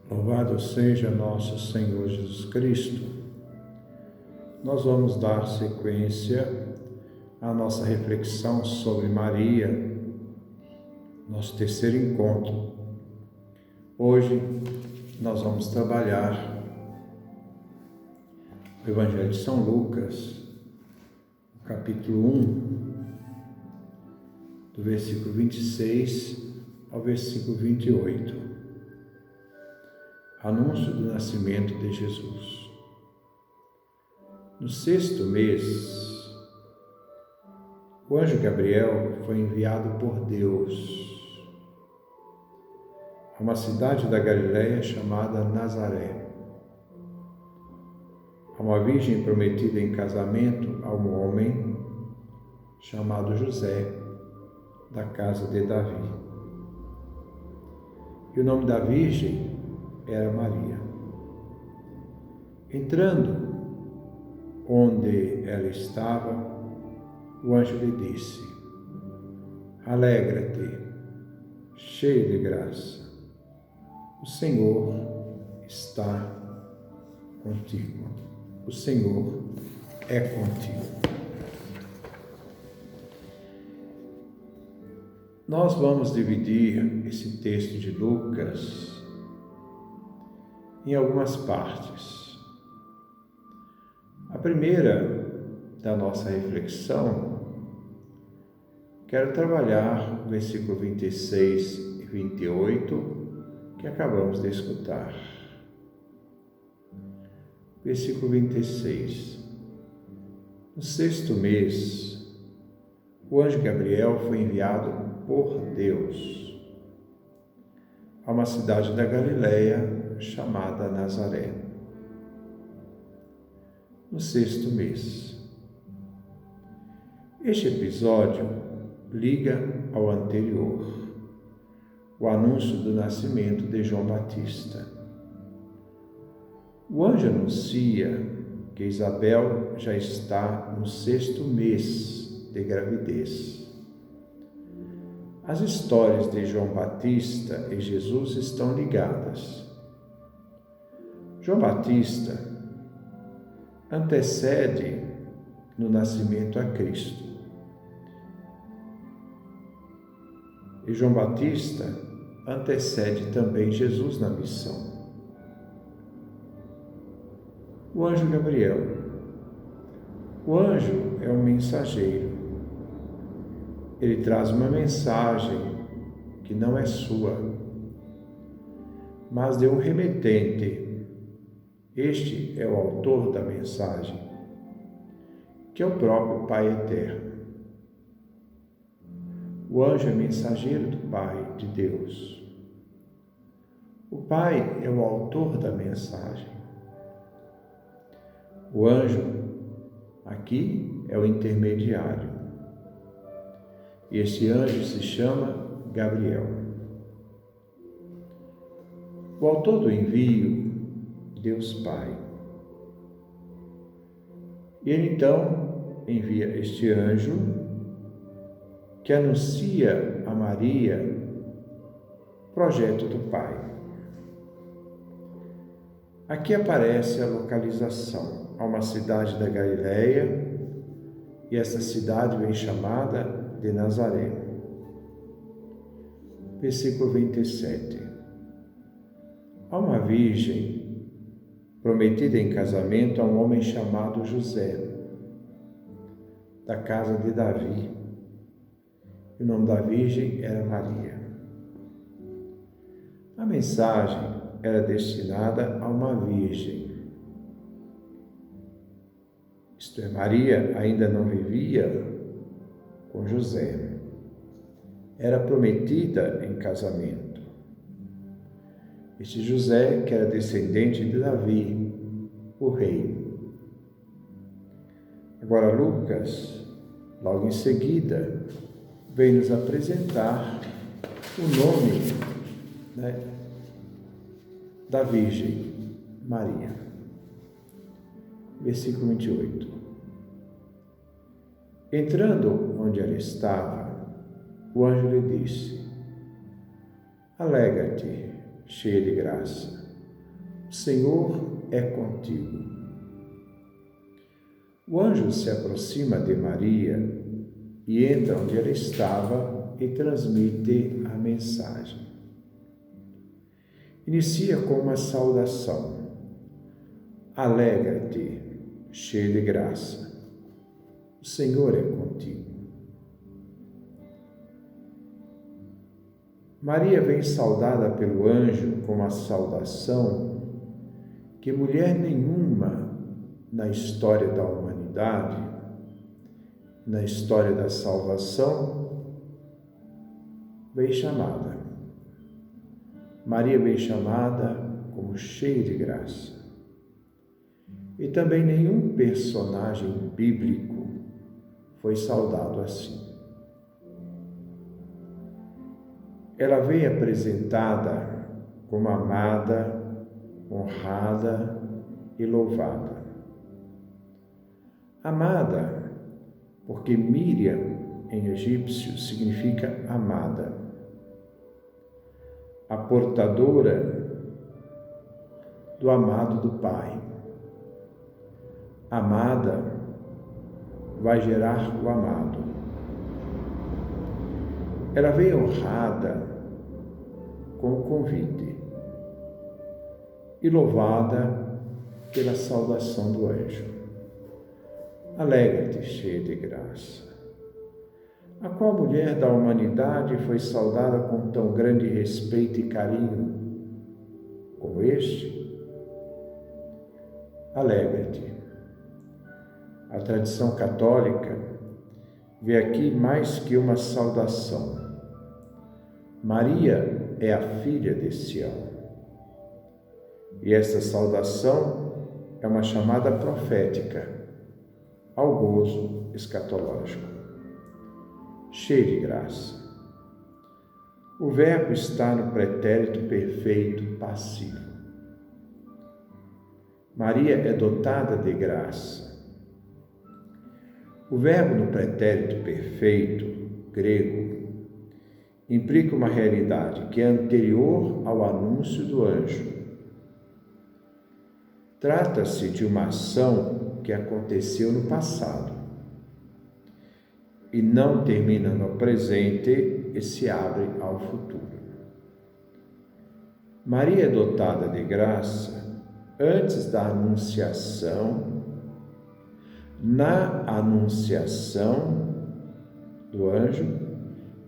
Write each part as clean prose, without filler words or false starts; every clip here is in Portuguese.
Louvado seja nosso Senhor Jesus Cristo. Nós vamos dar sequência à nossa reflexão sobre Maria, nosso terceiro encontro. Hoje nós vamos trabalhar o Evangelho de São Lucas, capítulo 1, do versículo 26 ao versículo 28. Anúncio do nascimento de Jesus. No sexto mês, o anjo Gabriel foi enviado por Deus a uma cidade da Galileia chamada Nazaré, a uma virgem prometida em casamento a um homem chamado José, da casa de Davi. E o nome da virgem era Maria. Entrando onde ela estava, o anjo lhe disse: Alegra-te, cheia de graça, o Senhor está contigo. O Senhor é contigo. Nós vamos dividir esse texto de Lucas em algumas partes. A primeira da nossa reflexão, quero trabalhar o versículo 26 e 28 que acabamos de escutar. Versículo 26. No sexto mês, o anjo Gabriel foi enviado por Deus a uma cidade da Galileia chamada Nazaré. No sexto mês. Este episódio liga ao anterior, o anúncio do nascimento de João Batista. O anjo anuncia que Isabel já está no sexto mês de gravidez. As histórias de João Batista e Jesus estão ligadas. João Batista antecede no nascimento a Cristo. E João Batista antecede também Jesus na missão. O anjo Gabriel. O anjo é um mensageiro. Ele traz uma mensagem que não é sua, mas de um remetente. Este é o autor da mensagem, que é o próprio Pai Eterno. O anjo é mensageiro do Pai, de Deus. O Pai é o autor da mensagem. O anjo, aqui, é o intermediário. E este anjo se chama Gabriel. O autor do envio, Deus Pai. E ele então envia este anjo que anuncia a Maria o projeto do Pai. Aqui aparece a localização, a uma cidade da Galileia, e essa cidade vem chamada de Nazaré. Versículo 27. Há uma virgem prometida em casamento a um homem chamado José, da casa de Davi. O nome da virgem era Maria. A mensagem era destinada a uma virgem. Isto é, Maria ainda não vivia com José. Era prometida em casamento. Este José, que era descendente de Davi, o rei. Agora Lucas, logo em seguida, vem nos apresentar o nome, da Virgem Maria. Versículo 28. Entrando onde ela estava, o anjo lhe disse: Alegra-te, cheia de graça, Senhor é contigo. O anjo se aproxima de Maria e entra onde ela estava e transmite a mensagem. Inicia com uma saudação. Alegra-te, cheia de graça. O Senhor é contigo. Maria vem saudada pelo anjo com uma saudação que mulher nenhuma na história da humanidade, na história da salvação, vem chamada. Maria vem chamada como cheia de graça. E também nenhum personagem bíblico foi saudado assim. Ela veio apresentada como amada, honrada e louvada. Amada, porque Miriam, em egípcio, significa amada. A portadora do amado do Pai. Amada vai gerar o amado. Ela veio honrada com o convite e louvada pela saudação do anjo. Alegra-te, cheia de graça. A qual mulher da humanidade foi saudada com tão grande respeito e carinho como este? Alegra-te. A tradição católica vê aqui mais que uma saudação. Maria é a filha de Sião. E esta saudação é uma chamada profética ao gozo escatológico. Cheio de graça. O verbo está no pretérito perfeito passivo. Maria é dotada de graça. O verbo no pretérito perfeito grego implica uma realidade que é anterior ao anúncio do anjo. Trata-se de uma ação que aconteceu no passado e não termina no presente e se abre ao futuro. Maria é dotada de graça antes da anunciação, na anunciação do anjo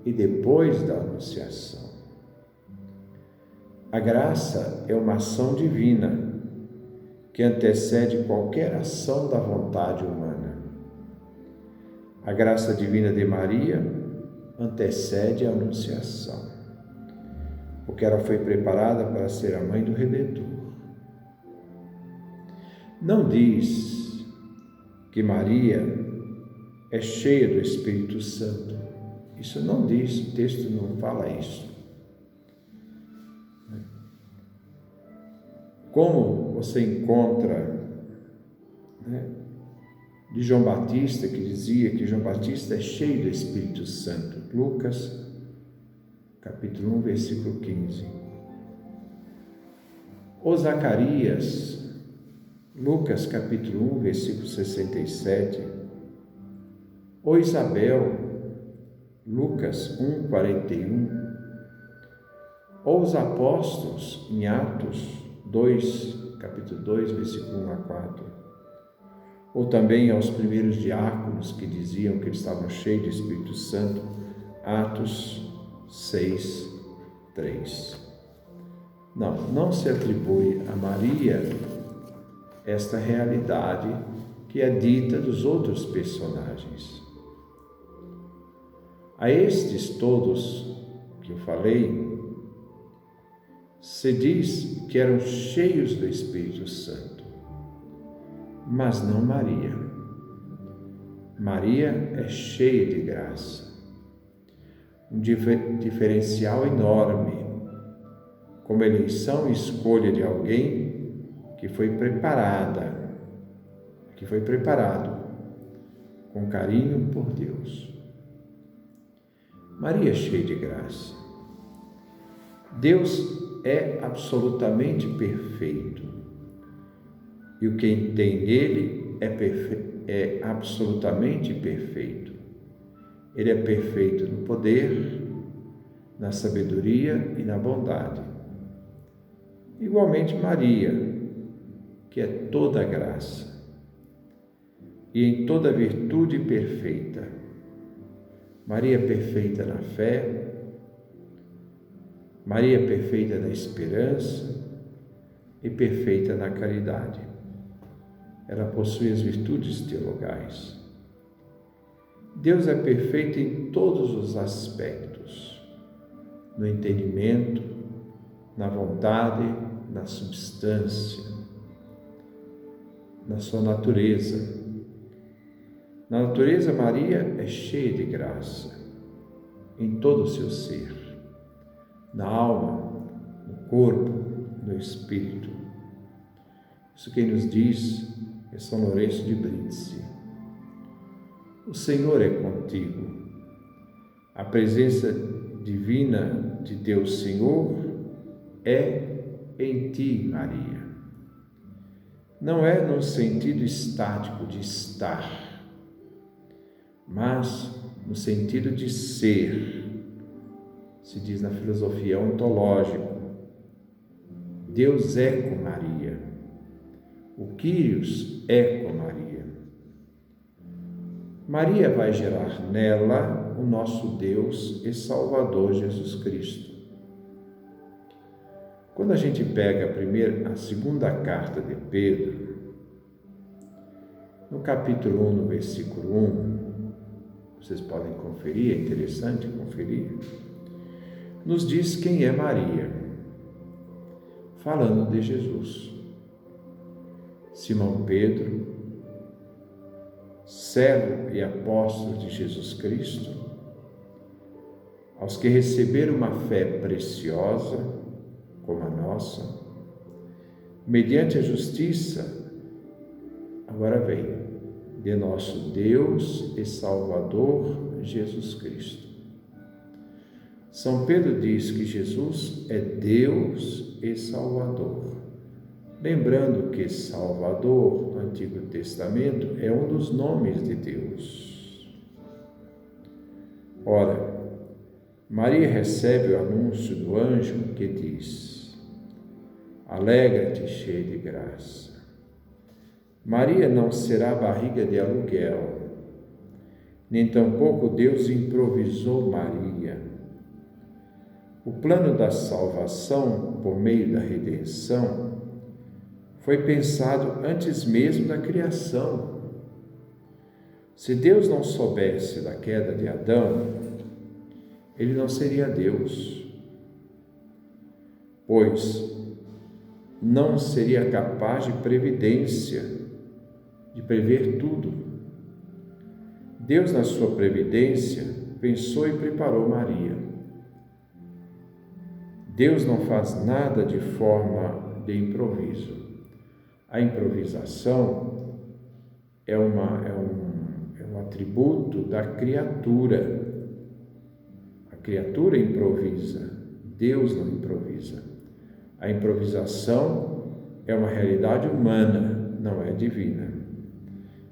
e depois da anunciação. A graça é uma ação divina que antecede qualquer ação da vontade humana. A graça divina de Maria antecede a anunciação, porque ela foi preparada para ser a mãe do Redentor. Não diz que Maria é cheia do Espírito Santo. Isso não diz, o texto não fala isso. Como você encontra de João Batista, que dizia que João Batista é cheio do Espírito Santo. Lucas, capítulo 1, versículo 15. Ou Zacarias, Lucas, capítulo 1, versículo 67. Ou Isabel, Lucas 1, 41. Ou os apóstolos, em Atos 2, capítulo 2, versículo 1 a 4. Ou também aos primeiros diáconos que diziam que eles estavam cheios do Espírito Santo, Atos 6, 3. Não se atribui a Maria esta realidade que é dita dos outros personagens. A estes todos que eu falei, se diz que eram cheios do Espírito Santo, mas não Maria. Maria é cheia de graça, um diferencial enorme, como eleição e escolha de alguém que foi preparado com carinho por Deus. Maria é cheia de graça. Deus é absolutamente perfeito. E o que tem nele é absolutamente perfeito. Ele é perfeito no poder, na sabedoria e na bondade. Igualmente Maria, que é toda graça e em toda virtude perfeita. Maria é perfeita na fé, Maria é perfeita na esperança e perfeita na caridade. Ela possui as virtudes teologais. Deus é perfeito em todos os aspectos, no entendimento, na vontade, na substância, na sua natureza. Na natureza, Maria é cheia de graça, em todo o seu ser, na alma, no corpo, no espírito. Isso quem nos diz é São Lourenço de Brindisi. O Senhor é contigo. A presença divina de Deus Senhor é em ti, Maria. Não é num sentido estático de estar, mas no sentido de ser. Se diz na filosofia ontológica. Deus é com Maria. O Kyrios é com Maria. Maria vai gerar nela o nosso Deus e Salvador Jesus Cristo. Quando a gente pega a segunda carta de Pedro, no capítulo 1, no versículo 1, vocês podem conferir, é interessante conferir, nos diz quem é Maria, falando de Jesus. Simão Pedro, servo e apóstolo de Jesus Cristo, aos que receberam uma fé preciosa, como a nossa, mediante a justiça, agora vem, de nosso Deus e Salvador Jesus Cristo. São Pedro diz que Jesus é Deus e Salvador. Lembrando que Salvador, no Antigo Testamento, é um dos nomes de Deus. Ora, Maria recebe o anúncio do anjo que diz: alegra-te, cheia de graça. Maria não será barriga de aluguel, nem tampouco Deus improvisou Maria. O plano da salvação por meio da redenção foi pensado antes mesmo da criação. Se Deus não soubesse da queda de Adão, ele não seria Deus, pois não seria capaz de previdência, de prever tudo. Deus, na sua previdência, pensou e preparou Maria. Deus não faz nada de forma de improviso. A improvisação é um atributo da criatura. A criatura improvisa, Deus não improvisa. A improvisação é uma realidade humana, não é divina.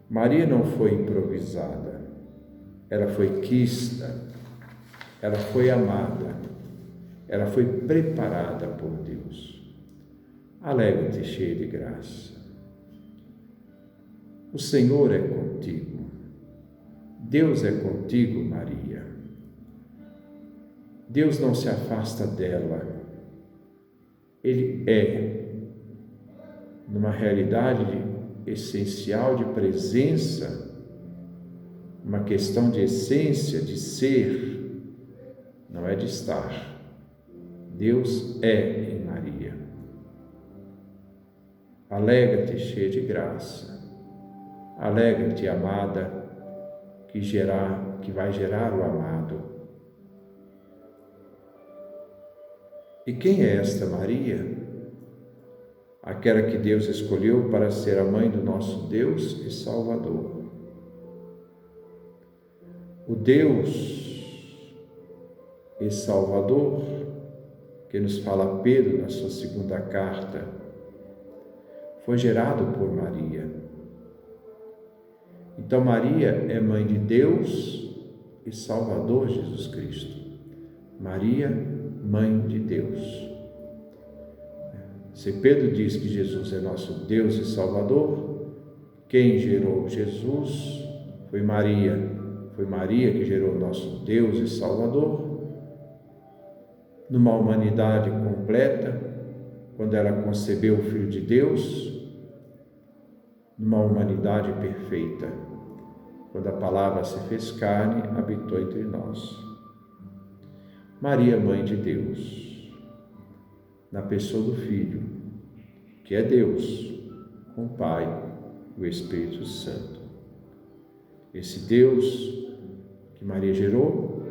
Maria não foi improvisada, ela foi quista, ela foi amada, ela foi preparada por Deus. Alegra-te, cheia de graça. O Senhor é contigo. Deus é contigo, Maria. Deus não se afasta dela. Ele é, numa realidade essencial de presença, uma questão de essência, de ser, não é de estar. Deus é em Maria. Alegra-te, cheia de graça. Alegra-te, amada, que vai gerar o amado. E quem é esta Maria? Aquela que Deus escolheu para ser a mãe do nosso Deus e Salvador. O Deus e Salvador, que nos fala Pedro na sua segunda carta, foi gerado por Maria. Então Maria é mãe de Deus e Salvador Jesus Cristo. Maria, mãe de Deus. Se Pedro diz que Jesus é nosso Deus e Salvador, quem gerou Jesus foi Maria. Foi Maria que gerou nosso Deus e Salvador, numa humanidade completa, quando ela concebeu o Filho de Deus, numa humanidade perfeita, quando a palavra se fez carne, habitou entre nós. Maria, mãe de Deus, na pessoa do Filho, que é Deus, com o Pai e o Espírito Santo. Esse Deus que Maria gerou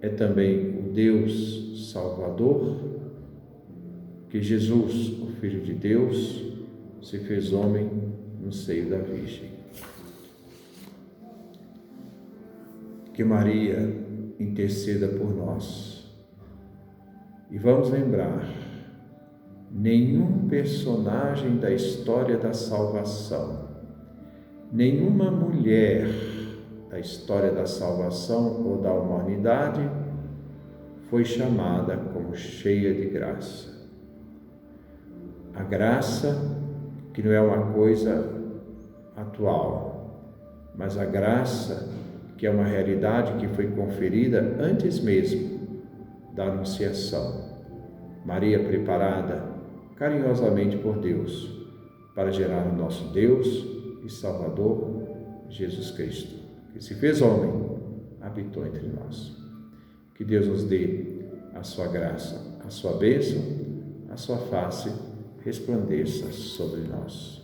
é também o Deus Salvador, que Jesus, o Filho de Deus, se fez homem no seio da Virgem. Que Maria interceda por nós. E vamos lembrar, nenhum personagem da história da salvação, nenhuma mulher da história da salvação ou da humanidade foi chamada como cheia de graça. A graça, que não é uma coisa atual, mas a graça, que é uma realidade que foi conferida antes mesmo da Anunciação. Maria preparada carinhosamente por Deus para gerar o nosso Deus e Salvador Jesus Cristo, que se fez homem, habitou entre nós. Que Deus nos dê a sua graça, a sua bênção, a sua face resplandeça sobre nós.